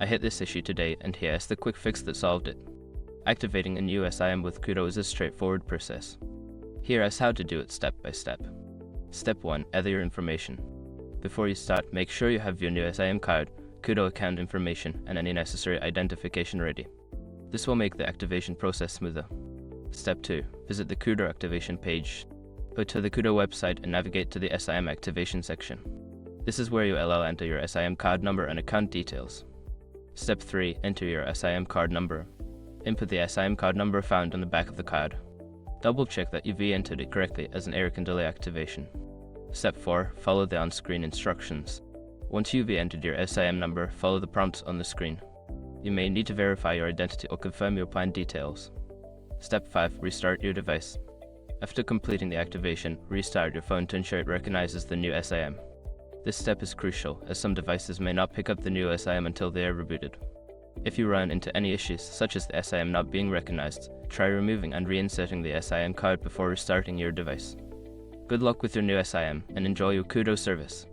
I hit this issue today, and here's the quick fix that solved it. Activating a new SIM with Koodo is a straightforward process. Here is how to do it step by step. Step 1. Enter your information. Before you start, make sure you have your new SIM card, Koodo account information, and any necessary identification ready. This will make the activation process smoother. Step 2. Visit the Koodo activation page. Go to the Koodo website and navigate to the SIM activation section. This is where you will enter your SIM card number and account details. Step 3. Enter your SIM card number. Input the SIM card number found on the back of the card. Double check that you've entered it correctly, as an error can delay activation. Step 4. Follow the on-screen instructions. Once you've entered your SIM number, follow the prompts on the screen. You may need to verify your identity or confirm your plan details. Step 5. Restart your device. After completing the activation, restart your phone to ensure it recognizes the new SIM. This step is crucial, as some devices may not pick up the new SIM until they are rebooted. If you run into any issues, such as the SIM not being recognized, try removing and reinserting the SIM card before restarting your device. Good luck with your new SIM, and enjoy your Koodo service.